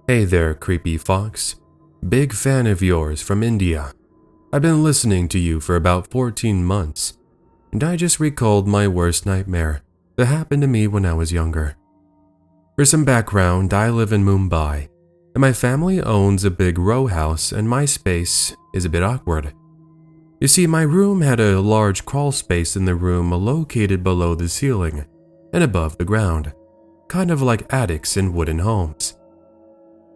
Hey there, creepy fox. Big fan of yours from India. I've been listening to you for about 14 months, and I just recalled my worst nightmare that happened to me when I was younger. For some background, I live in Mumbai, and my family owns a big row house, and my space is a bit awkward. You see, my room had a large crawl space in the room located below the ceiling and above the ground, kind of like attics in wooden homes.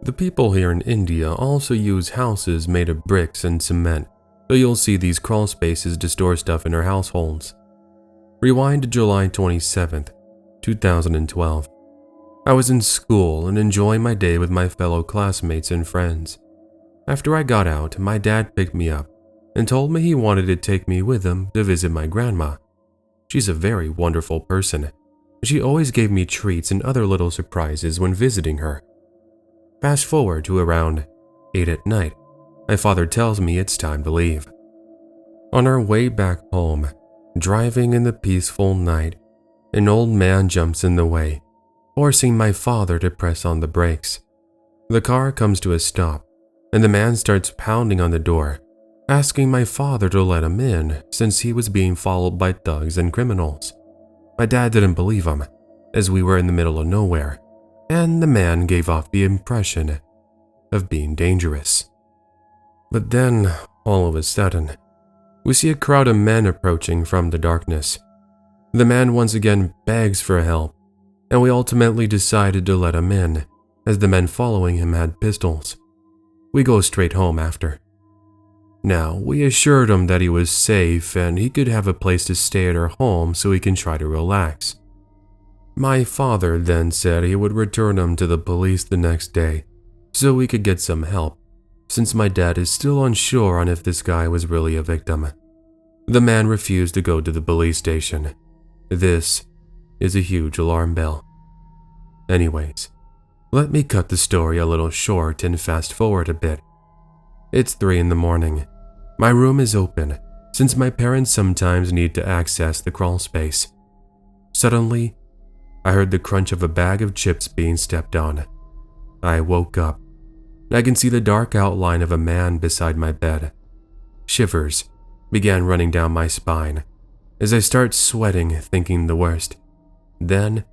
The people here in India also use houses made of bricks and cement, so you'll see these crawl spaces to store stuff in our households. Rewind to July 27th, 2012. I was in school and enjoying my day with my fellow classmates and friends. After I got out, my dad picked me up and told me he wanted to take me with him to visit my grandma. She's a very wonderful person. She always gave me treats and other little surprises when visiting her. Fast forward to around 8 at night, my father tells me it's time to leave. On our way back home, driving in the peaceful night, an old man jumps in the way, forcing my father to press on the brakes. The car comes to a stop, and the man starts pounding on the door, asking my father to let him in since he was being followed by thugs and criminals. My dad didn't believe him, as we were in the middle of nowhere, and the man gave off the impression of being dangerous. But then, all of a sudden, we see a crowd of men approaching from the darkness. The man once again begs for help, and we ultimately decided to let him in, as the men following him had pistols. We go straight home after. Now, we assured him that he was safe and he could have a place to stay at our home so he can try to relax. My father then said he would return him to the police the next day so we could get some help, since my dad is still unsure on if this guy was really a victim. The man refused to go to the police station. This is a huge alarm bell. Anyways, let me cut the story a little short and fast forward a bit. It's 3 in the morning. My room is open, since my parents sometimes need to access the crawl space. Suddenly, I heard the crunch of a bag of chips being stepped on. I woke up. I can see the dark outline of a man beside my bed. Shivers began running down my spine as I start sweating, thinking the worst. Then,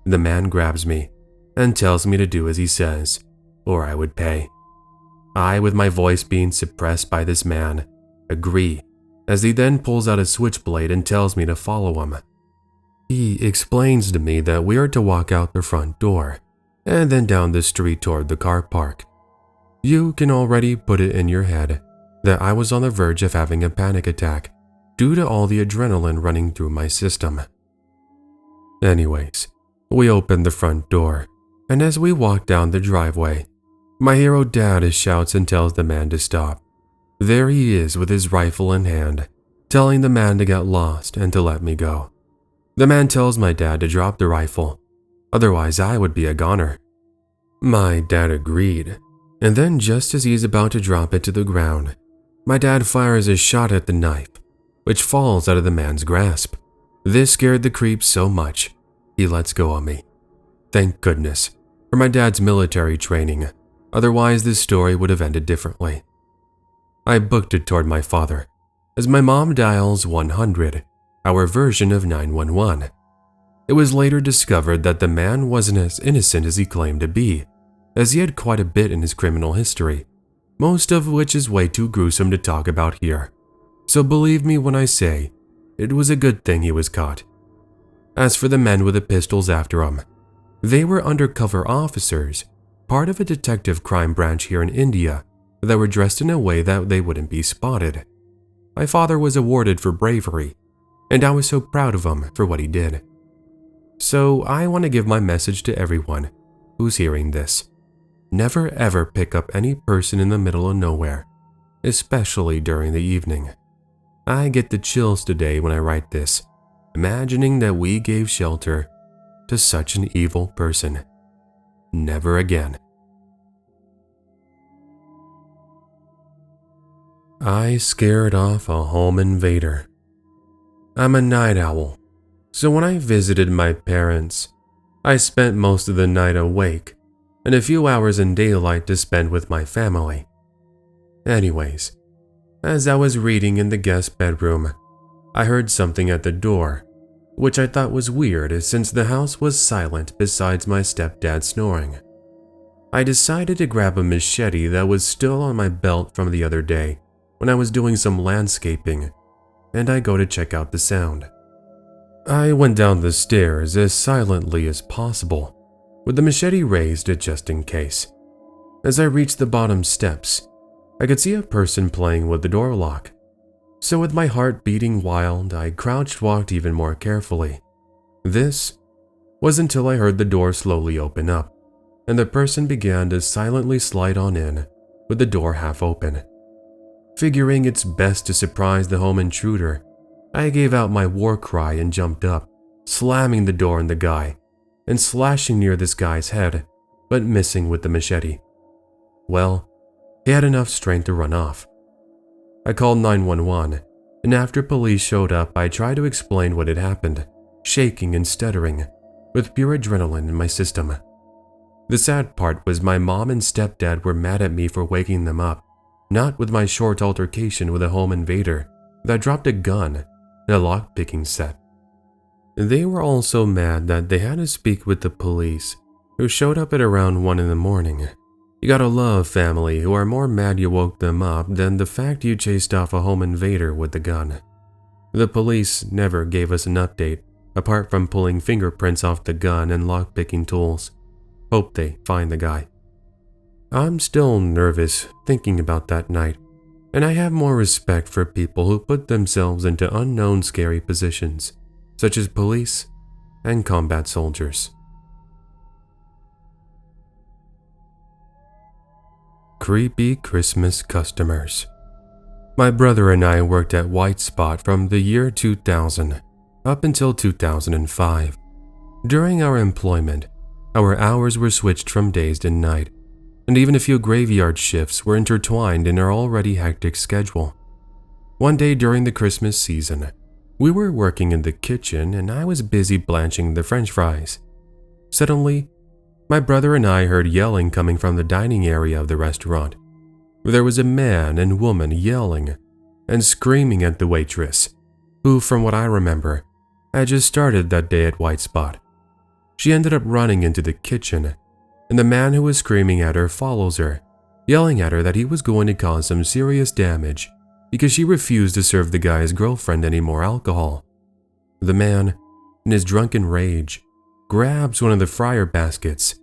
the man grabs me and tells me to do as he says, or I would pay. I, with my voice being suppressed by this man, agree, as he then pulls out a switchblade and tells me to follow him. He explains to me that we are to walk out the front door, and then down the street toward the car park. You can already put it in your head that I was on the verge of having a panic attack due to all the adrenaline running through my system. Anyways, we open the front door, and as we walk down the driveway, my hero dad shouts and tells the man to stop. There he is with his rifle in hand, telling the man to get lost and to let me go. The man tells my dad to drop the rifle, otherwise I would be a goner. My dad agreed, and then just as he is about to drop it to the ground, my dad fires a shot at the knife, which falls out of the man's grasp. This scared the creep so much, he lets go of me. Thank goodness for my dad's military training, otherwise this story would have ended differently. I booked it toward my father, as my mom dials 100, our version of 911. It was later discovered that the man wasn't as innocent as he claimed to be, as he had quite a bit in his criminal history, most of which is way too gruesome to talk about here. So believe me when I say, it was a good thing he was caught. As for the men with the pistols after him, they were undercover officers, part of a detective crime branch here in India, that were dressed in a way that they wouldn't be spotted. My father was awarded for bravery, and I was so proud of him for what he did. So I want to give my message to everyone who's hearing this. Never ever pick up any person in the middle of nowhere, especially during the evening. I get the chills today when I write this, imagining that we gave shelter to such an evil person. Never again. I scared off a home invader. I'm a night owl, so when I visited my parents, I spent most of the night awake and a few hours in daylight to spend with my family. Anyways, as I was reading in the guest bedroom, I heard something at the door, which I thought was weird since the house was silent besides my stepdad snoring. I decided to grab a machete that was still on my belt from the other day when I was doing some landscaping, and I go to check out the sound. I went down the stairs as silently as possible, with the machete raised just in case. As I reached the bottom steps, I could see a person playing with the door lock. So with my heart beating wild, I crouch-walked even more carefully. This was until I heard the door slowly open up, and the person began to silently slide on in with the door half open. Figuring it's best to surprise the home intruder, I gave out my war cry and jumped up, slamming the door on the guy and slashing near this guy's head, but missing with the machete. Well, he had enough strength to run off. I called 911, and after police showed up, I tried to explain what had happened, shaking and stuttering, with pure adrenaline in my system. The sad part was my mom and stepdad were mad at me for waking them up, not with my short altercation with a home invader that dropped a gun and a lock-picking set. They were also mad that they had to speak with the police, who showed up at around 1 in the morning. You gotta love family who are more mad you woke them up than the fact you chased off a home invader with the gun. The police never gave us an update, apart from pulling fingerprints off the gun and lock-picking tools. Hope they find the guy. I'm still nervous thinking about that night, and I have more respect for people who put themselves into unknown scary positions, such as police and combat soldiers. Creepy Christmas customers. My brother and I worked at White Spot from the year 2000 up until 2005. During our employment, our hours were switched from days to night, and even a few graveyard shifts were intertwined in our already hectic schedule. One day during the Christmas season, we were working in the kitchen and I was busy blanching the French fries. Suddenly, my brother and I heard yelling coming from the dining area of the restaurant. There was a man and woman yelling and screaming at the waitress, who, from what I remember, had just started that day at White Spot. She ended up running into the kitchen, and the man who was screaming at her follows her, yelling at her that he was going to cause some serious damage because she refused to serve the guy's girlfriend any more alcohol. The man, in his drunken rage, grabs one of the fryer baskets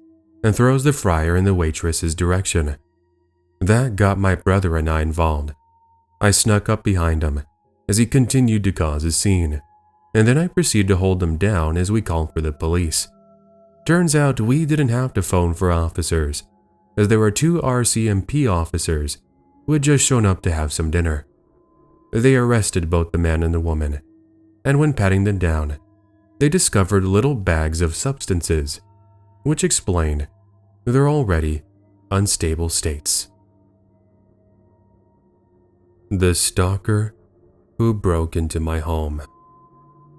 and throws the fryer in the waitress's direction. That got my brother and I involved. I snuck up behind him as he continued to cause a scene, and then I proceeded to hold him down as we called for the police. Turns out we didn't have to phone for officers, as there were 2 RCMP officers who had just shown up to have some dinner. They arrested both the man and the woman, and when patting them down, they discovered little bags of substances, which explained their already unstable states. The stalker who broke into my home.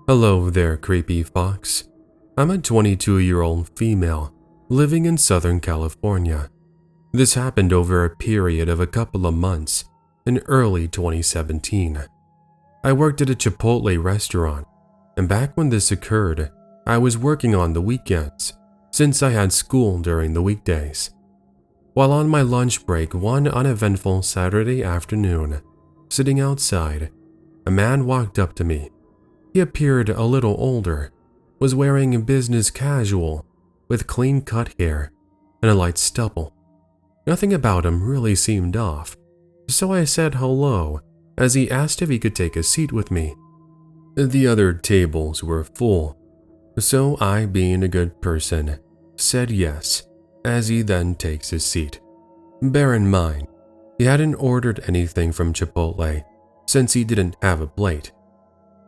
Hello there, creepy fox. I'm a 22-year-old female living in Southern California. This happened over a period of a couple of months in early 2017. I worked at a Chipotle restaurant, and back when this occurred, I was working on the weekends since I had school during the weekdays. While on my lunch break one uneventful Saturday afternoon, sitting outside, a man walked up to me. He appeared a little older, was wearing business casual with clean-cut hair and a light stubble. Nothing about him really seemed off, so I said hello as he asked if he could take a seat with me. The other tables were full, so I, being a good person, said yes, as he then takes his seat. Bear in mind, he hadn't ordered anything from Chipotle since he didn't have a plate.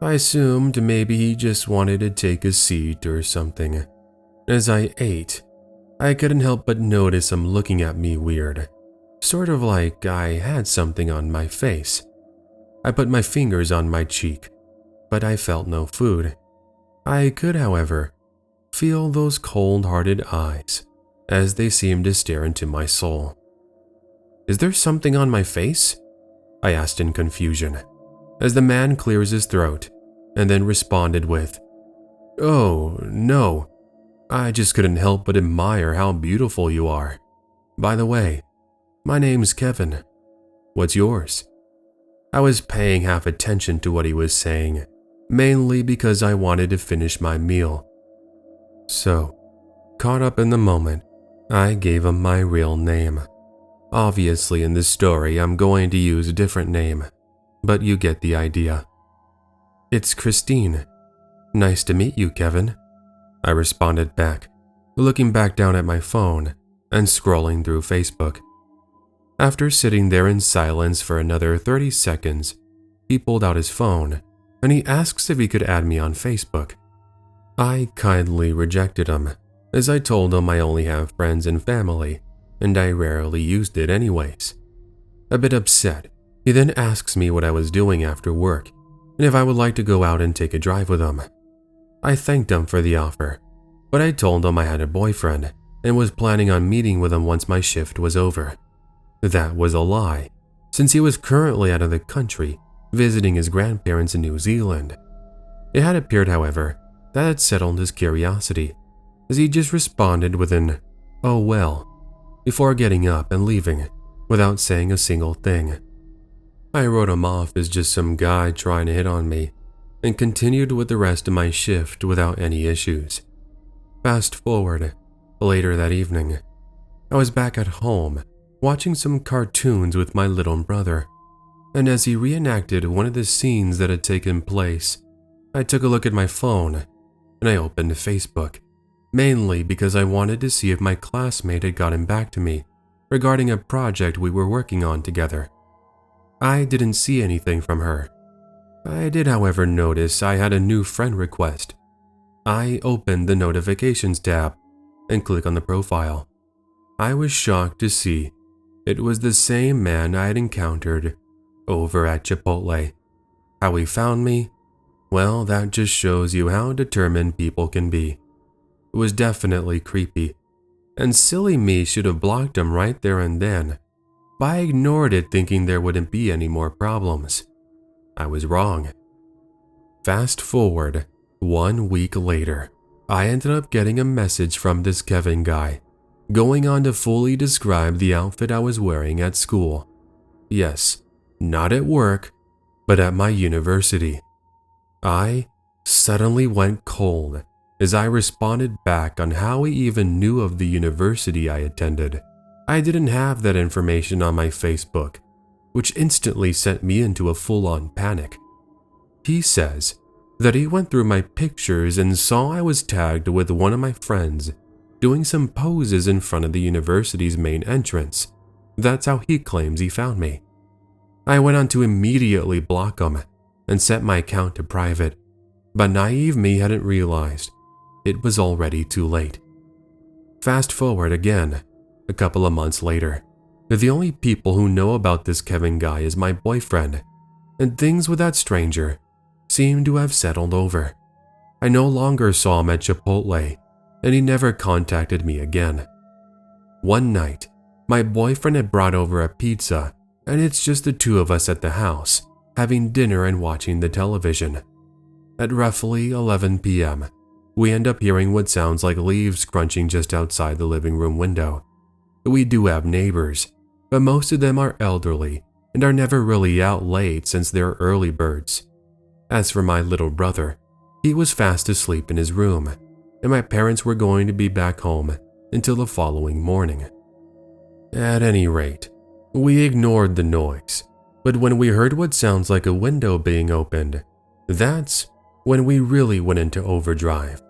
I assumed maybe he just wanted to take a seat or something. As I ate, I couldn't help but notice him looking at me weird, sort of like I had something on my face. I put my fingers on my cheek, but I felt no food. I could, however, feel those cold-hearted eyes as they seemed to stare into my soul. "Is there something on my face?" I asked in confusion, as the man clears his throat and then responded with, "Oh, no. I just couldn't help but admire how beautiful you are. By the way, my name's Kevin. What's yours?" I was paying half attention to what he was saying, mainly because I wanted to finish my meal. So, caught up in the moment, I gave him my real name. Obviously, in this story, I'm going to use a different name, but you get the idea. "It's Christine. Nice to meet you, Kevin," I responded back, looking back down at my phone and scrolling through Facebook. After sitting there in silence for another 30 seconds, he pulled out his phone and he asks if he could add me on Facebook. I kindly rejected him, as I told him I only have friends and family, and I rarely used it anyways. A bit upset, he then asks me what I was doing after work and if I would like to go out and take a drive with him. I thanked him for the offer, but I told him I had a boyfriend and was planning on meeting with him once my shift was over. That was a lie, since he was currently out of the country visiting his grandparents in New Zealand. It had appeared, however, that had settled his curiosity, as he just responded with an "oh well," before getting up and leaving without saying a single thing. I wrote him off as just some guy trying to hit on me and continued with the rest of my shift without any issues. Fast forward, later that evening, I was back at home watching some cartoons with my little brother, and as he reenacted one of the scenes that had taken place, I took a look at my phone and I opened Facebook, mainly because I wanted to see if my classmate had gotten back to me regarding a project we were working on together. I didn't see anything from her. I did, however, notice I had a new friend request. I opened the notifications tab and clicked on the profile. I was shocked to see it was the same man I had encountered over at Chipotle. How he found me? Well, that just shows you how determined people can be. It was definitely creepy, and silly me should have blocked him right there and then, but I ignored it thinking there wouldn't be any more problems. I was wrong. Fast forward, 1 week later, I ended up getting a message from this Kevin guy, going on to fully describe the outfit I was wearing at school. Yes, not at work, but at my university. I suddenly went cold as I responded back on how he even knew of the university I attended. I didn't have that information on my Facebook, which instantly sent me into a full-on panic. He says that he went through my pictures and saw I was tagged with one of my friends doing some poses in front of the university's main entrance. That's how he claims he found me. I went on to immediately block him and set my account to private, but naive me hadn't realized it was already too late. Fast forward again, a couple of months later. The only people who know about this Kevin guy is my boyfriend, and things with that stranger seem to have settled over. I no longer saw him at Chipotle, and he never contacted me again. One night, my boyfriend had brought over a pizza, and it's just the two of us at the house, having dinner and watching the television. At roughly 11 p.m., we end up hearing what sounds like leaves crunching just outside the living room window. We do have neighbors, but most of them are elderly and are never really out late since they're early birds. As for my little brother, he was fast asleep in his room, and my parents were going to be back home until the following morning. At any rate, we ignored the noise, but when we heard what sounds like a window being opened, that's when we really went into overdrive.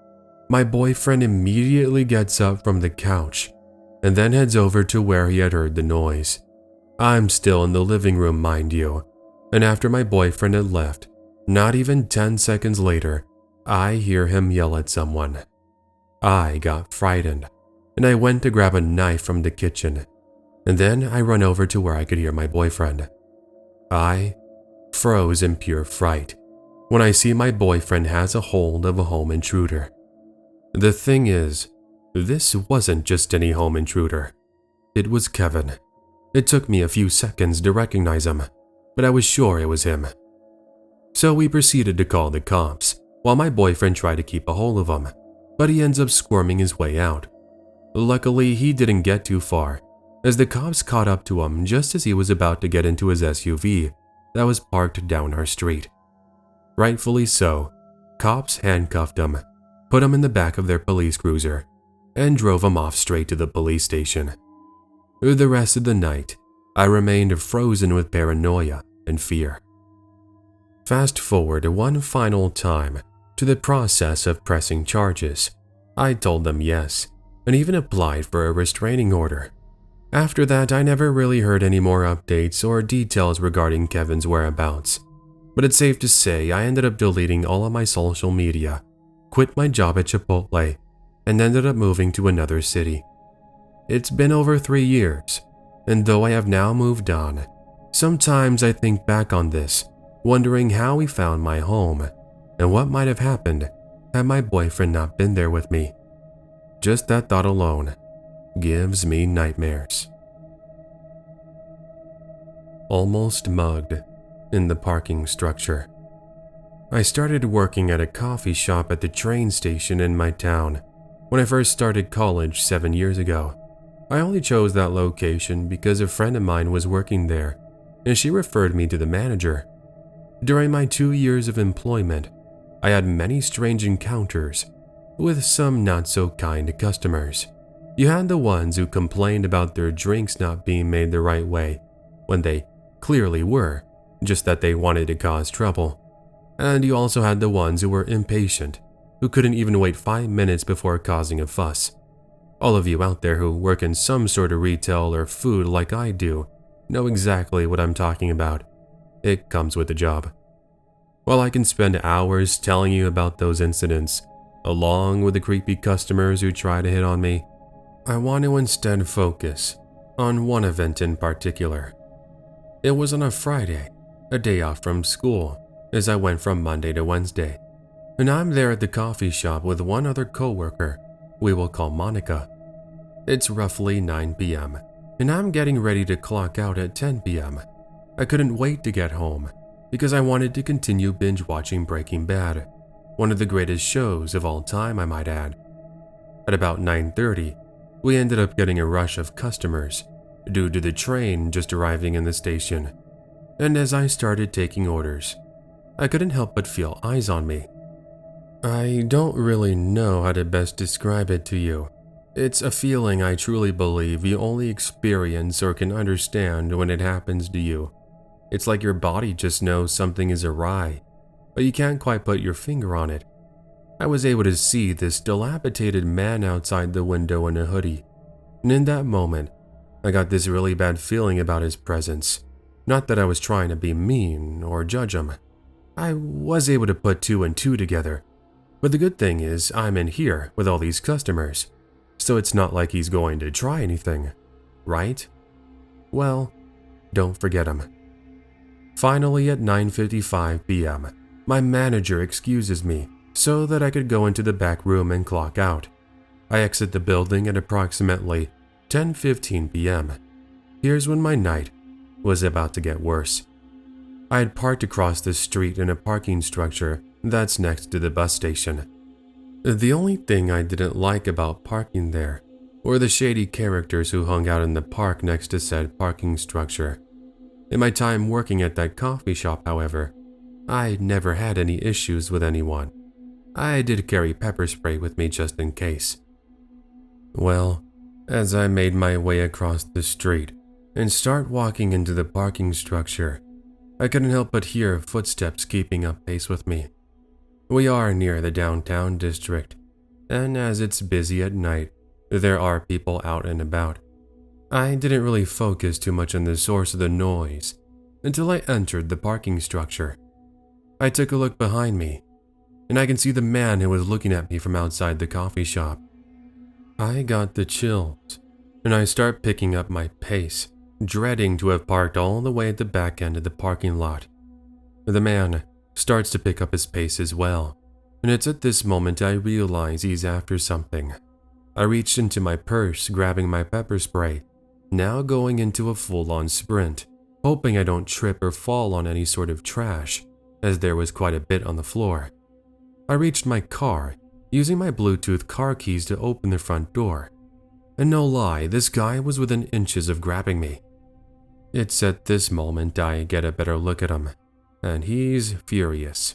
My boyfriend immediately gets up from the couch and then heads over to where he had heard the noise. I'm still in the living room, mind you, and after my boyfriend had left, not even 10 seconds later, I hear him yell at someone. I got frightened, and I went to grab a knife from the kitchen, and then I run over to where I could hear my boyfriend. I froze in pure fright when I see my boyfriend has a hold of a home intruder. The thing is, This wasn't just any home intruder. It was Kevin. It took me a few seconds to recognize him, but I was sure it was him. So we proceeded to call the cops, while my boyfriend tried to keep a hold of him, but he ends up squirming his way out. Luckily, he didn't get too far, as the cops caught up to him just as he was about to get into his SUV that was parked down our street. Rightfully so, cops handcuffed him, put him in the back of their police cruiser, and drove him off straight to the police station. The rest of the night, I remained frozen with paranoia and fear. Fast forward one final time to the process of pressing charges. I told them yes, and even applied for a restraining order. After that, I never really heard any more updates or details regarding Kevin's whereabouts. But it's safe to say I ended up deleting all of my social media, quit my job at Chipotle, and ended up moving to another city. It's been over 3 years, and though I have now moved on, sometimes I think back on this, wondering how we found my home and what might have happened had my boyfriend not been there with me. Just that thought alone gives me nightmares. Almost mugged in the parking structure. I started working at a coffee shop at the train station in my town when I first started college 7 years ago. I only chose that location because a friend of mine was working there, and she referred me to the manager. During my 2 years of employment, I had many strange encounters with some not-so-kind customers. You had the ones who complained about their drinks not being made the right way, when they clearly were, just that they wanted to cause trouble. And you also had the ones who were impatient, who couldn't even wait 5 minutes before causing a fuss. All of you out there who work in some sort of retail or food like I do know exactly what I'm talking about. It comes with the job. While I can spend hours telling you about those incidents, along with the creepy customers who try to hit on me, I want to instead focus on one event in particular. It was on a Friday, a day off from school, as I went from Monday to Wednesday, and I'm there at the coffee shop with one other coworker we will call Monica. It's roughly 9 p.m., and I'm getting ready to clock out at 10 p.m. I couldn't wait to get home because I wanted to continue binge watching Breaking Bad, one of the greatest shows of all time, I might add. At about 9:30, we ended up getting a rush of customers due to the train just arriving in the station, and as I started taking orders, I couldn't help but feel eyes on me. I don't really know how to best describe it to you. It's a feeling I truly believe you only experience or can understand when it happens to you. It's like your body just knows something is awry, but you can't quite put your finger on it. I was able to see this dilapidated man outside the window in a hoodie, and in that moment, I got this really bad feeling about his presence. Not that I was trying to be mean or judge him. I was able to put 2 and 2 together. But the good thing is I'm in here with all these customers, so it's not like he's going to try anything, right? Well, don't forget him. Finally, at 9:55 p.m., my manager excuses me so that I could go into the back room and clock out. I exit the building at approximately 10:15 p.m. Here's when my night was about to get worse. I had parked across the street in a parking structure that's next to the bus station. The only thing I didn't like about parking there were the shady characters who hung out in the park next to said parking structure. In my time working at that coffee shop, however, I never had any issues with anyone. I did carry pepper spray with me just in case. Well, as I made my way across the street and start walking into the parking structure, I couldn't help but hear footsteps keeping up pace with me. We are near the downtown district, and as it's busy at night, there are people out and about. I didn't really focus too much on the source of the noise until I entered the parking structure. I took a look behind me, and I can see the man who was looking at me from outside the coffee shop. I got the chills, and I start picking up my pace, dreading to have parked all the way at the back end of the parking lot. The man starts to pick up his pace as well, and it's at this moment I realize he's after something. I reached into my purse, grabbing my pepper spray, now going into a full-on sprint, hoping I don't trip or fall on any sort of trash, as there was quite a bit on the floor. I reached my car, using my Bluetooth car keys to open the front door. And no lie, this guy was within inches of grabbing me. It's at this moment I get a better look at him, and he's furious.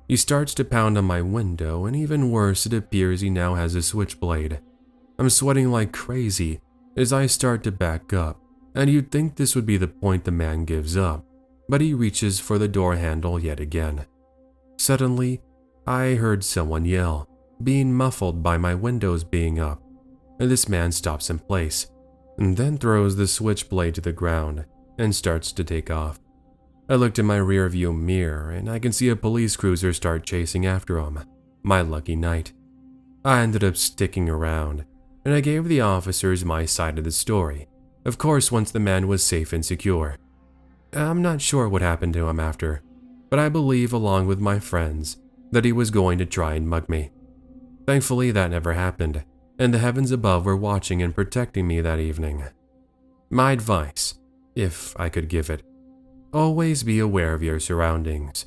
He starts to pound on my window, and even worse, it appears he now has a switchblade. I'm sweating like crazy as I start to back up, and you'd think this would be the point the man gives up, but he reaches for the door handle yet again. Suddenly, I heard someone yell, being muffled by my windows being up, and this man stops in place, and then throws the switchblade to the ground and starts to take off. I looked in my rearview mirror and I can see a police cruiser start chasing after him. My lucky night. I ended up sticking around, and I gave the officers my side of the story, of course once the man was safe and secure. I'm not sure what happened to him after, but I believe along with my friends that he was going to try and mug me. Thankfully that never happened, and the heavens above were watching and protecting me that evening. My advice, if I could give it, always be aware of your surroundings.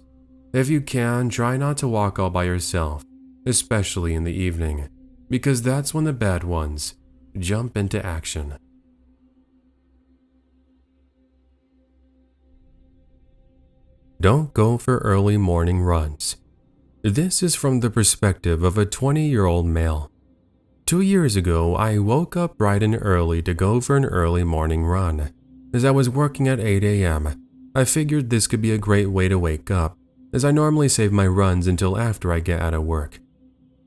If you can, try not to walk all by yourself, especially in the evening, because that's when the bad ones jump into action. Don't go for early morning runs. This is from the perspective of a 20-year-old male. 2 years ago, I woke up bright and early to go for an early morning run. As I was working at 8 a.m., I figured this could be a great way to wake up, as I normally save my runs until after I get out of work.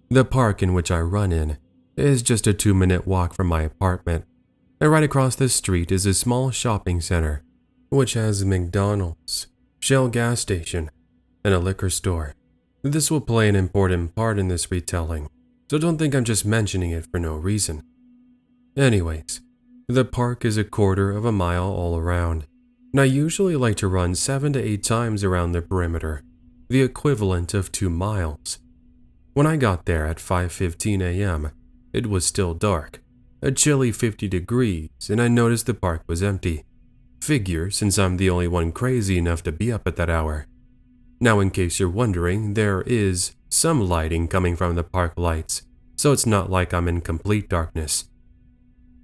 The park in which I run in is just a 2-minute walk from my apartment, and right across the street is a small shopping center, which has McDonald's, Shell gas station, and a liquor store. This will play an important part in this retelling, so don't think I'm just mentioning it for no reason. Anyways, the park is 1/4 mile all around, and I usually like to run 7 to 8 times around the perimeter, the equivalent of 2 miles. When I got there at 5:15 a.m., it was still dark, a chilly 50 degrees, and I noticed the park was empty. Figure, since I'm the only one crazy enough to be up at that hour. Now, in case you're wondering, there is some lighting coming from the park lights, so it's not like I'm in complete darkness.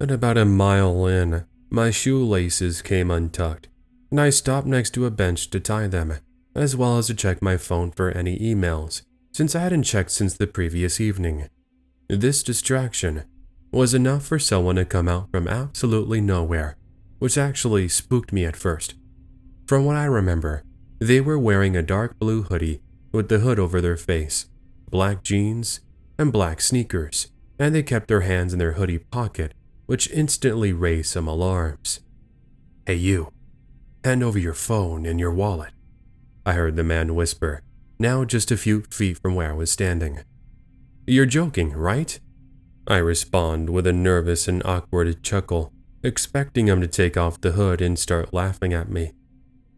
At about a mile in, my shoelaces came untucked, and I stopped next to a bench to tie them, as well as to check my phone for any emails, since I hadn't checked since the previous evening. This distraction was enough for someone to come out from absolutely nowhere, which actually spooked me at first. From what I remember, they were wearing a dark blue hoodie with the hood over their face, black jeans, and black sneakers, and they kept their hands in their hoodie pocket, which instantly raised some alarms. "Hey you, hand over your phone and your wallet," I heard the man whisper, now just a few feet from where I was standing. "You're joking, right?" I respond with a nervous and awkward chuckle, expecting him to take off the hood and start laughing at me.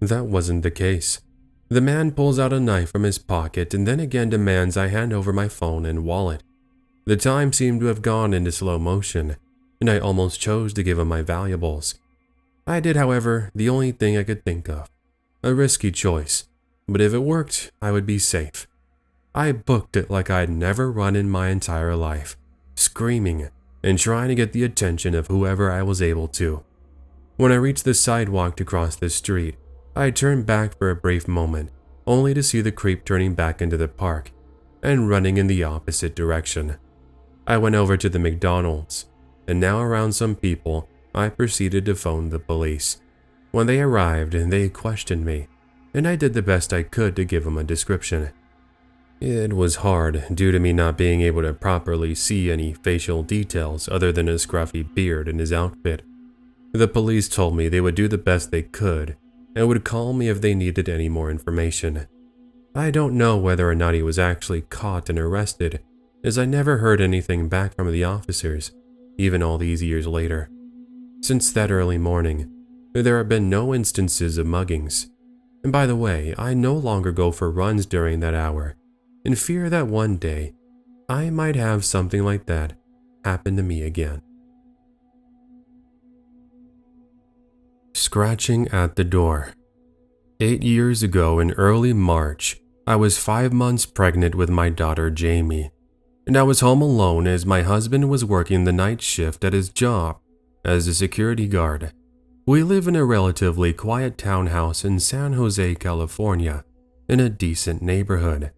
That wasn't the case. The man pulls out a knife from his pocket and then again demands I hand over my phone and wallet. The time seemed to have gone into slow motion, and I almost chose to give him my valuables. I did, however, the only thing I could think of. A risky choice, but if it worked, I would be safe. I booked it like I'd never run in my entire life, screaming and trying to get the attention of whoever I was able to. When I reached the sidewalk to cross the street, I turned back for a brief moment, only to see the creep turning back into the park and running in the opposite direction. I went over to the McDonald's, and now around some people, I proceeded to phone the police. When they arrived, they questioned me, and I did the best I could to give them a description. It was hard due to me not being able to properly see any facial details other than a scruffy beard and his outfit. The police told me they would do the best they could and would call me if they needed any more information. I don't know whether or not he was actually caught and arrested, as I never heard anything back from the officers, even all these years later. Since that early morning, there have been no instances of muggings. And by the way, I no longer go for runs during that hour, in fear that one day I might have something like that happened to me again. Scratching at the door. 8 years ago in early March, I was 5 months pregnant with my daughter Jamie, and I was home alone as my husband was working the night shift at his job as a security guard. We live in a relatively quiet townhouse in San Jose, California, in a decent neighborhood.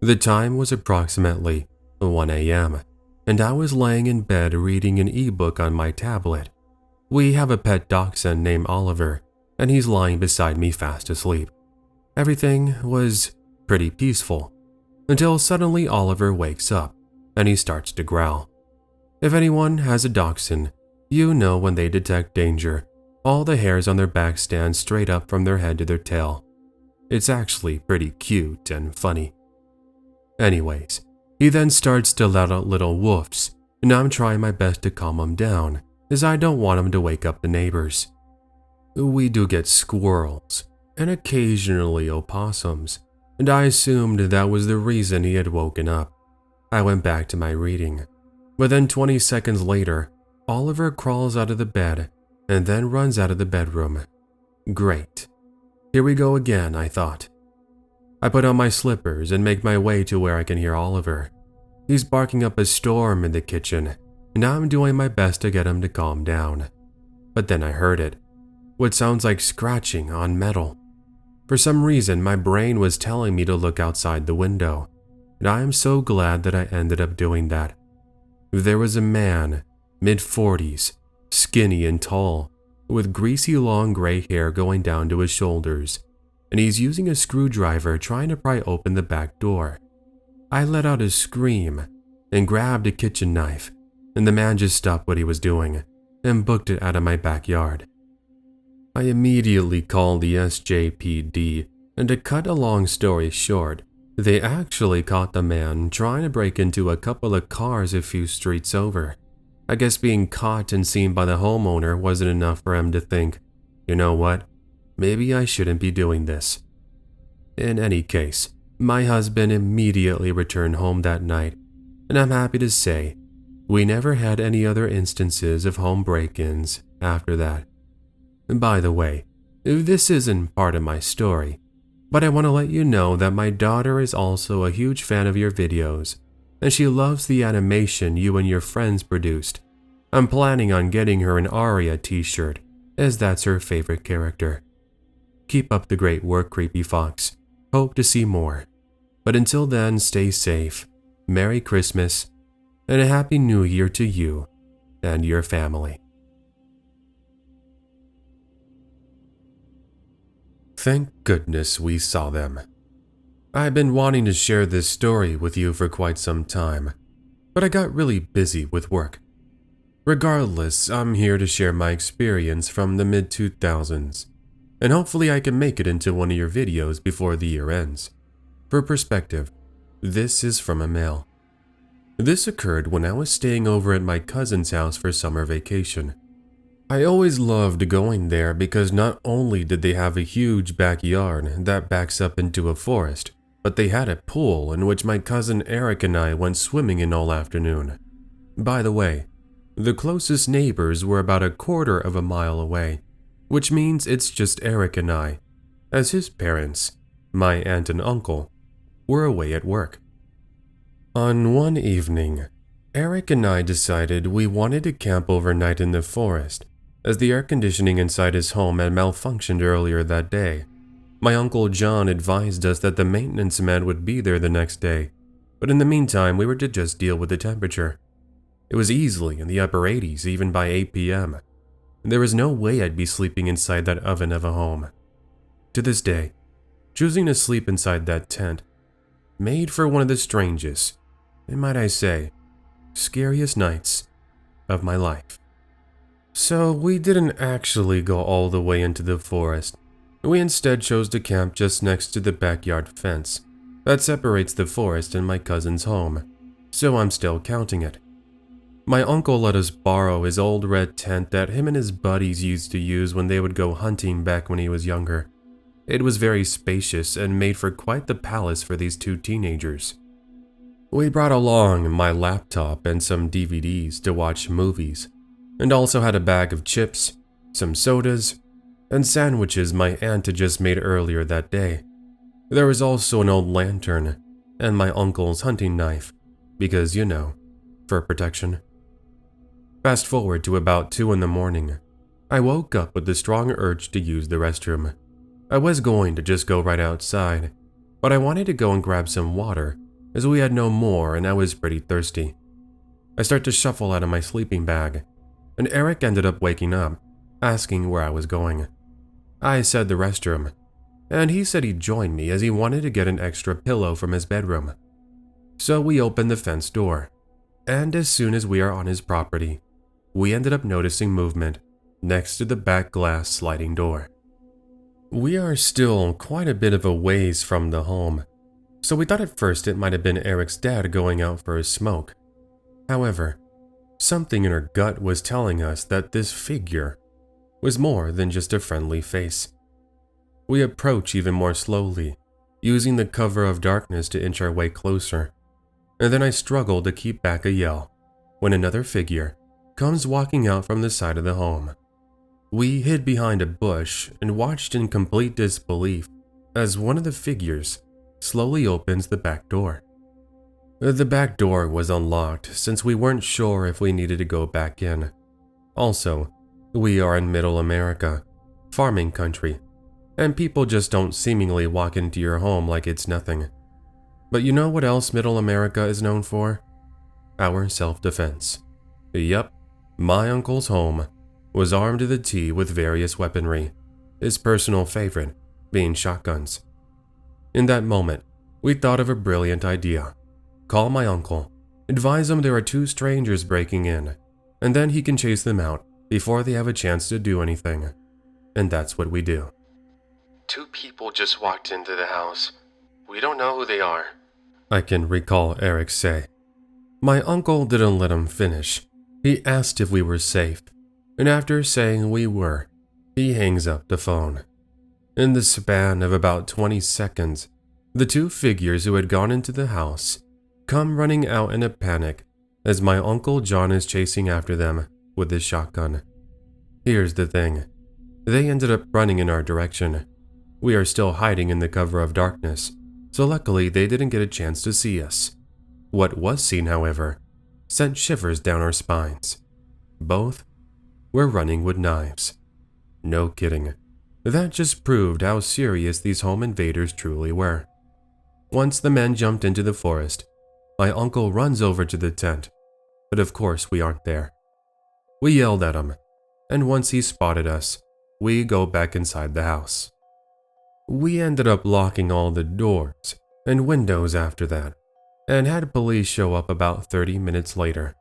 The time was approximately 1 a.m., and I was laying in bed reading an ebook on my tablet. We have a pet dachshund named Oliver, and he's lying beside me fast asleep. Everything was pretty peaceful, until suddenly Oliver wakes up, and he starts to growl. If anyone has a dachshund, you know when they detect danger, all the hairs on their back stand straight up from their head to their tail. It's actually pretty cute and funny. Anyways, he then starts to let out little woofs, and I'm trying my best to calm him down, as I don't want him to wake up the neighbors. We do get squirrels, and occasionally opossums, and I assumed that was the reason he had woken up. I went back to my reading, but then 20 seconds later, Oliver crawls out of the bed and then runs out of the bedroom. Great. Here we go again, I thought. I put on my slippers and make my way to where I can hear Oliver. He's barking up a storm in the kitchen, and I'm doing my best to get him to calm down. But then I heard it. What sounds like scratching on metal. For some reason, my brain was telling me to look outside the window, and I am so glad that I ended up doing that. There was a man, mid-40s, skinny and tall, with greasy long gray hair going down to his shoulders, and he's using a screwdriver trying to pry open the back door. I let out a scream and grabbed a kitchen knife, and the man just stopped what he was doing and booked it out of my backyard. I immediately called the SJPD, and to cut a long story short, they actually caught the man trying to break into a couple of cars a few streets over. I guess being caught and seen by the homeowner wasn't enough for him to think, you know what, maybe I shouldn't be doing this. In any case, my husband immediately returned home that night, and I'm happy to say we never had any other instances of home break-ins after that. By the way, this isn't part of my story, but I want to let you know that my daughter is also a huge fan of your videos, and she loves the animation you and your friends produced. I'm planning on getting her an Aria t-shirt, as that's her favorite character. Keep up the great work, Creepy Fox. Hope to see more. But until then, stay safe, Merry Christmas, and a Happy New Year to you and your family. Thank goodness we saw them. I've been wanting to share this story with you for quite some time, but I got really busy with work. Regardless, I'm here to share my experience from the mid-2000s, and hopefully I can make it into one of your videos before the year ends. For perspective, this is from a male. This occurred when I was staying over at my cousin's house for summer vacation. I always loved going there because not only did they have a huge backyard that backs up into a forest, but they had a pool in which my cousin Eric and I went swimming in all afternoon. By the way, the closest neighbors were about a quarter of a mile away, which means it's just Eric and I, as his parents, my aunt and uncle, were away at work. On one evening, Eric and I decided we wanted to camp overnight in the forest, as the air conditioning inside his home had malfunctioned earlier that day. My Uncle John advised us that the maintenance man would be there the next day, but in the meantime we were to just deal with the temperature. It was easily in the upper 80s even by 8 p.m. There was no way I'd be sleeping inside that oven of a home. To this day, choosing to sleep inside that tent made for one of the strangest, and might I say, scariest nights of my life. So we didn't actually go all the way into the forest. We instead chose to camp just next to the backyard fence that separates the forest and my cousin's home, so I'm still counting it. My uncle let us borrow his old red tent that him and his buddies used to use when they would go hunting back when he was younger. It was very spacious and made for quite the palace for these two teenagers. We brought along my laptop and some DVDs to watch movies, and also had a bag of chips, some sodas, and sandwiches my aunt had just made earlier that day. There was also an old lantern and my uncle's hunting knife, because, for protection. Fast forward to about 2 in the morning. I woke up with the strong urge to use the restroom. I was going to just go right outside, but I wanted to go and grab some water, as we had no more and I was pretty thirsty. I start to shuffle out of my sleeping bag, and Eric ended up waking up, asking where I was going. I said the restroom, and he said he'd join me as he wanted to get an extra pillow from his bedroom. So we opened the fence door, and as soon as we are on his property, we ended up noticing movement next to the back glass sliding door. We are still quite a bit of a ways from the home, so we thought at first it might have been Eric's dad going out for a smoke. However, something in our gut was telling us that this figure was more than just a friendly face. We approach even more slowly, using the cover of darkness to inch our way closer, and then I struggle to keep back a yell when another figure comes walking out from the side of the home. We hid behind a bush and watched in complete disbelief as one of the figures slowly opens the back door. The back door was unlocked since we weren't sure if we needed to go back in. Also, we are in Middle America, farming country, and people just don't seemingly walk into your home like it's nothing. But you know what else Middle America is known for? Our self-defense. Yup, my uncle's home was armed to the teeth with various weaponry, his personal favorite being shotguns. In that moment, we thought of a brilliant idea. Call my uncle, advise him there are 2 strangers breaking in, and then he can chase them out before they have a chance to do anything. And that's what we do. 2 people just walked into the house. We don't know who they are, I can recall Eric say. My uncle didn't let him finish. He asked if we were safe, and after saying we were, he hangs up the phone. In the span of about 20 seconds, the 2 figures who had gone into the house come running out in a panic as my Uncle John is chasing after them with his shotgun. Here's the thing. They ended up running in our direction. We are still hiding in the cover of darkness, so luckily they didn't get a chance to see us. What was seen, however, sent shivers down our spines. Both were running with knives. No kidding. That just proved how serious these home invaders truly were. Once the men jumped into the forest, my uncle runs over to the tent, but of course we aren't there. We yelled at him, and once he spotted us, we go back inside the house. We ended up locking all the doors and windows after that, and had police show up about 30 minutes later.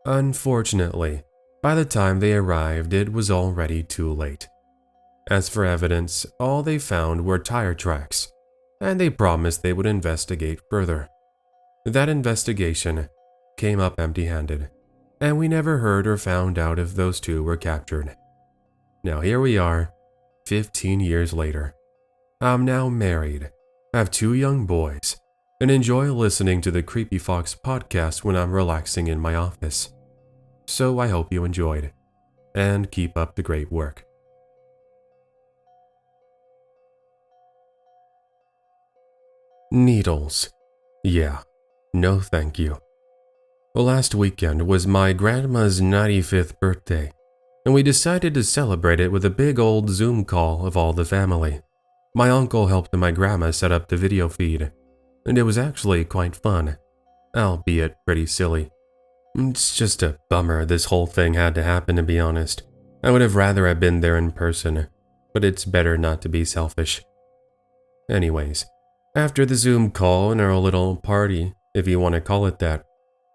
Unfortunately, by the time they arrived, it was already too late. As for evidence, all they found were tire tracks, and they promised they would investigate further. That investigation came up empty-handed, and we never heard or found out if those 2 were captured. Now here we are, 15 years later. I'm now married, have 2 young boys, and enjoy listening to the Creepy Fox podcast when I'm relaxing in my office. So I hope you enjoyed, and keep up the great work. Needles. Yeah, no thank you. Last weekend was my grandma's 95th birthday, and we decided to celebrate it with a big old Zoom call of all the family. My uncle helped my grandma set up the video feed, and it was actually quite fun, albeit pretty silly. It's just a bummer this whole thing had to happen, to be honest. I would have rather have been there in person, but it's better not to be selfish. Anyways, after the Zoom call and our little party, if you want to call it that,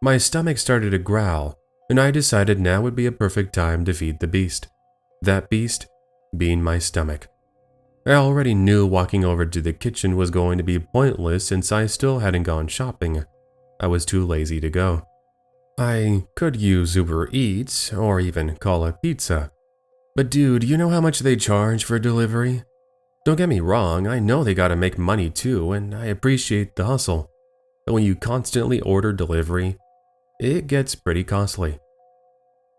my stomach started to growl, and I decided now would be a perfect time to feed the beast. That beast being my stomach. I already knew walking over to the kitchen was going to be pointless since I still hadn't gone shopping. I was too lazy to go. I could use Uber Eats or even call a pizza. But dude, you know how much they charge for delivery? Don't get me wrong, I know they gotta make money too, and I appreciate the hustle. but when you constantly order delivery, it gets pretty costly.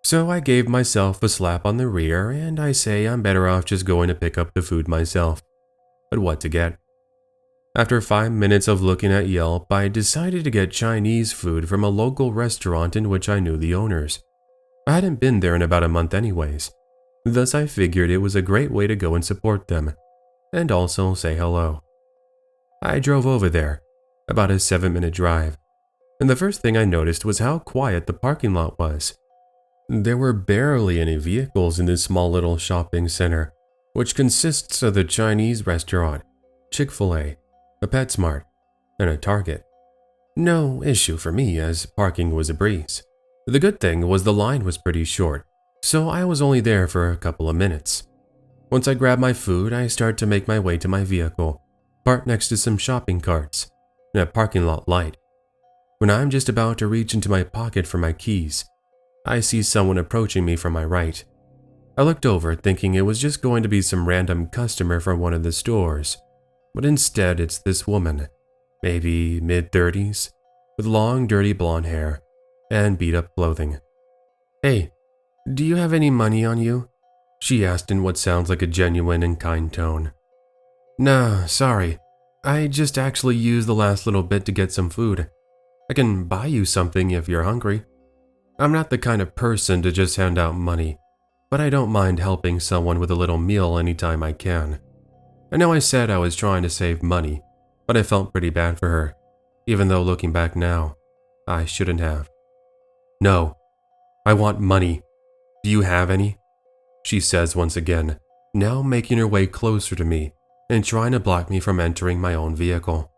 So I gave myself a slap on the rear and I say I'm better off just going to pick up the food myself. But what to get? After 5 minutes of looking at Yelp, I decided to get Chinese food from a local restaurant in which I knew the owners. I hadn't been there in about a month anyways, thus I figured it was a great way to go and support them, and also say hello. I drove over there, about a 7-minute drive, and the first thing I noticed was how quiet the parking lot was. There were barely any vehicles in this small little shopping center, which consists of the Chinese restaurant, Chick-fil-A, a PetSmart, and a Target. No issue for me as parking was a breeze. The good thing was the line was pretty short, so I was only there for a couple of minutes. Once I grabbed my food, I start to make my way to my vehicle, parked next to some shopping carts, and a parking lot light. When I'm just about to reach into my pocket for my keys, I see someone approaching me from my right. I looked over thinking it was just going to be some random customer from one of the stores, but instead it's this woman, maybe mid-30s, with long dirty blonde hair and beat-up clothing. "Hey, do you have any money on you?" she asked in what sounds like a genuine and kind tone. "Nah, sorry. I just actually used the last little bit to get some food. I can buy you something if you're hungry. I'm not the kind of person to just hand out money, but I don't mind helping someone with a little meal anytime I can." I know I said I was trying to save money, but I felt pretty bad for her, even though looking back now, I shouldn't have. "No, I want money. Do you have any?" she says once again, now making her way closer to me and trying to block me from entering my own vehicle.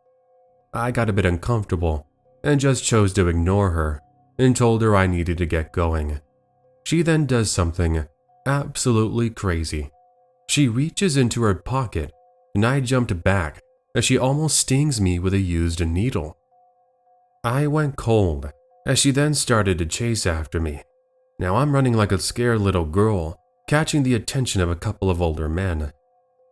I got a bit uncomfortable and just chose to ignore her and told her I needed to get going. She then does something absolutely crazy. She reaches into her pocket and I jumped back as she almost stings me with a used needle. I went cold as she then started to chase after me. Now I'm running like a scared little girl, catching the attention of a couple of older men.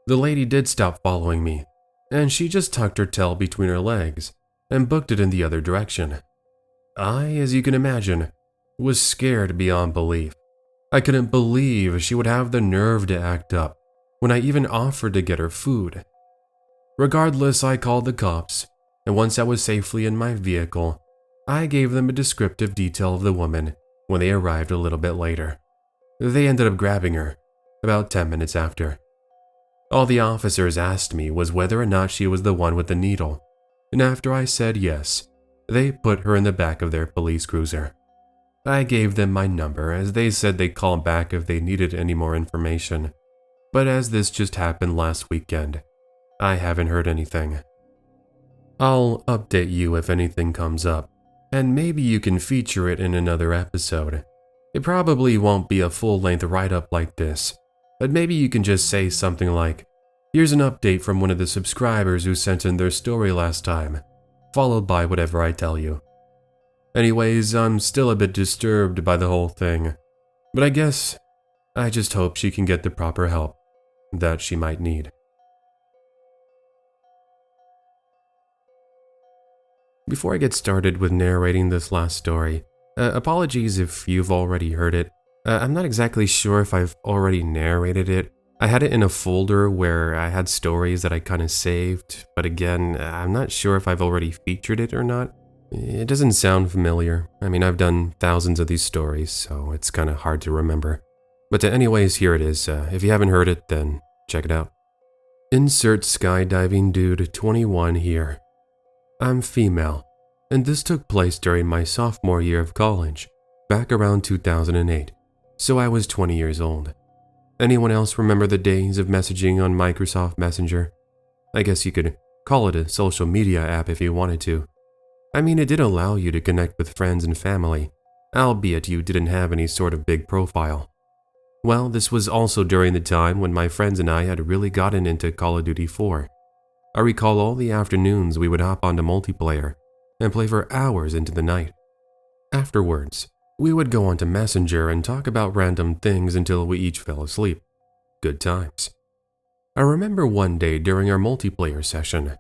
The lady did stop following me, and she just tucked her tail between her legs and booked it in the other direction. I, as you can imagine, was scared beyond belief. I couldn't believe she would have the nerve to act up when I even offered to get her food. Regardless, I called the cops, and once I was safely in my vehicle, I gave them a descriptive detail of the woman when they arrived a little bit later. They ended up grabbing her about 10 minutes after. All the officers asked me was whether or not she was the one with the needle, and after I said yes, they put her in the back of their police cruiser. I gave them my number as they said they'd call back if they needed any more information, but as this just happened last weekend, I haven't heard anything. I'll update you if anything comes up, and maybe you can feature it in another episode. It probably won't be a full-length write-up like this, but maybe you can just say something like, "Here's an update from one of the subscribers who sent in their story last time," followed by whatever I tell you. Anyways, I'm still a bit disturbed by the whole thing, but I guess I just hope she can get the proper help that she might need. Before I get started with narrating this last story, apologies if you've already heard it. I'm not exactly sure if I've already narrated it. I had it in a folder where I had stories that I kind of saved, but again, I'm not sure if I've already featured it or not. It doesn't sound familiar. I mean, I've done thousands of these stories, so it's kind of hard to remember. But anyways, here it is. If you haven't heard it, then check it out. Insert skydiving dude 21 here. I'm female, and this took place during my sophomore year of college, back around 2008, so I was 20 years old. Anyone else remember the days of messaging on Microsoft Messenger? I guess you could call it a social media app if you wanted to. I mean, it did allow you to connect with friends and family, albeit you didn't have any sort of big profile. Well, this was also during the time when my friends and I had really gotten into Call of Duty 4. I recall all the afternoons we would hop onto multiplayer and play for hours into the night. Afterwards, we would go onto Messenger and talk about random things until we each fell asleep. Good times. I remember one day during our multiplayer session,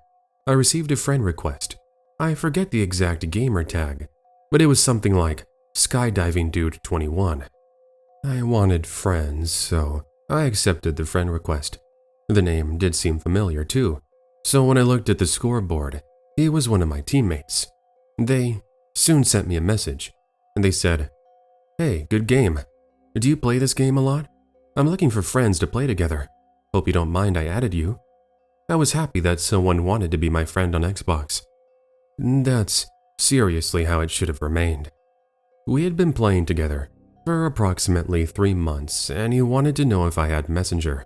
I received a friend request, I forget the exact gamer tag, but it was something like Skydiving Dude 21. I wanted friends, so I accepted the friend request. The name did seem familiar too, so when I looked at the scoreboard, he was one of my teammates. They soon sent me a message, and they said, "Hey, good game. Do you play this game a lot? I'm looking for friends to play together. Hope you don't mind I added you." I was happy that someone wanted to be my friend on Xbox. That's seriously how it should have remained. We had been playing together for approximately 3 months, and he wanted to know if I had Messenger.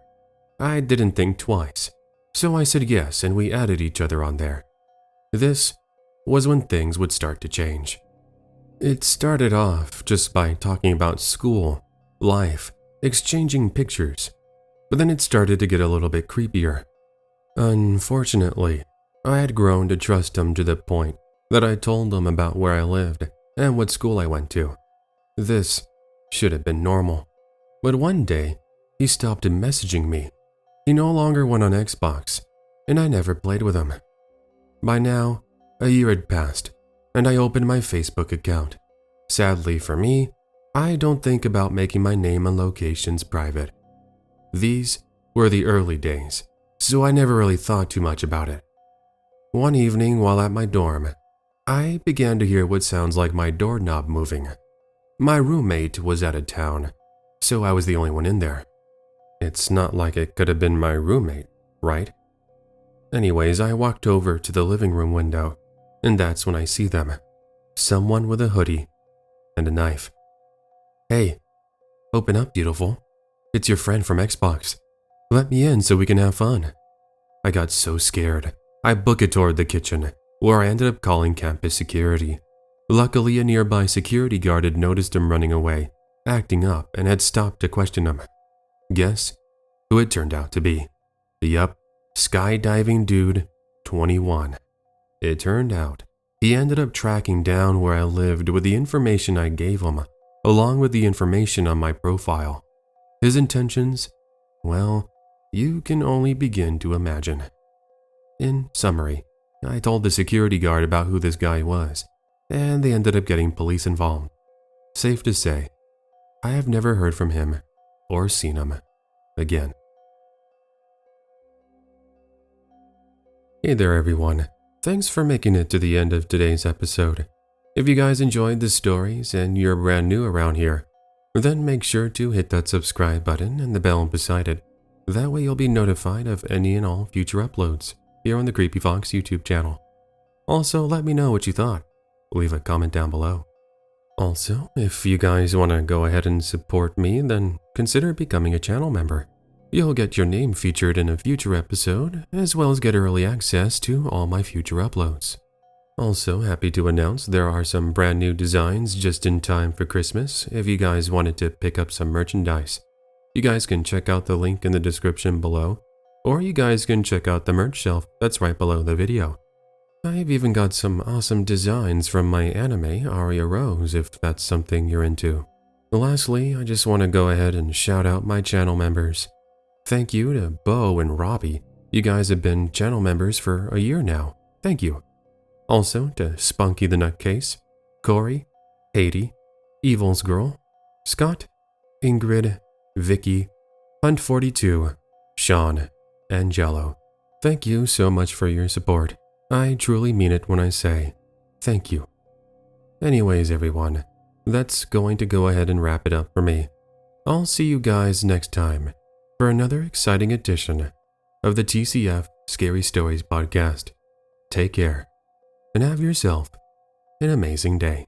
I didn't think twice, so I said yes, and we added each other on there. This was when things would start to change. It started off just by talking about school, life, exchanging pictures, but then it started to get a little bit creepier. Unfortunately, I had grown to trust him to the point that I told him about where I lived and what school I went to. This should have been normal, but one day, he stopped messaging me. He no longer went on Xbox, and I never played with him. By now, a year had passed, and I opened my Facebook account. Sadly for me, I don't think about making my name and locations private. These were the early days, so I never really thought too much about it. One evening while at my dorm, I began to hear what sounds like my doorknob moving. My roommate was out of town, so I was the only one in there. It's not like it could have been my roommate, right? Anyways, I walked over to the living room window, and that's when I see them. Someone with a hoodie and a knife. "Hey, open up, beautiful. It's your friend from Xbox. Let me in so we can have fun." I got so scared. I booked it toward the kitchen, where I ended up calling campus security. Luckily, a nearby security guard had noticed him running away, acting up, and had stopped to question him. Guess who it turned out to be? Yup, Skydiving Dude 21. It turned out he ended up tracking down where I lived with the information I gave him, along with the information on my profile. His intentions? Well, you can only begin to imagine. In summary, I told the security guard about who this guy was, and they ended up getting police involved. Safe to say, I have never heard from him or seen him again. Hey there everyone, thanks for making it to the end of today's episode. If you guys enjoyed the stories and you're brand new around here, then make sure to hit that subscribe button and the bell beside it. That way you'll be notified of any and all future uploads here on the Creepy Fox YouTube channel. Also, let me know what you thought. Leave a comment down below. Also, if you guys want to go ahead and support me, then consider becoming a channel member. You'll get your name featured in a future episode, as well as get early access to all my future uploads. Also, happy to announce there are some brand new designs just in time for Christmas if you guys wanted to pick up some merchandise. You guys can check out the link in the description below, or you guys can check out the merch shelf that's right below the video. I've even got some awesome designs from my anime, Aria Rose, if that's something you're into. Lastly, I just want to go ahead and shout out my channel members. Thank you to Bo and Robbie. You guys have been channel members for a year now. Thank you. Also to Spunky the Nutcase, Corey, Haiti, Evil's Girl, Scott, Ingrid, Vicky, Hunt42, Sean, and Jello. Thank you so much for your support. I truly mean it when I say thank you. Anyways, everyone, that's going to go ahead and wrap it up for me. I'll see you guys next time for another exciting edition of the TCF Scary Stories podcast. Take care and have yourself an amazing day.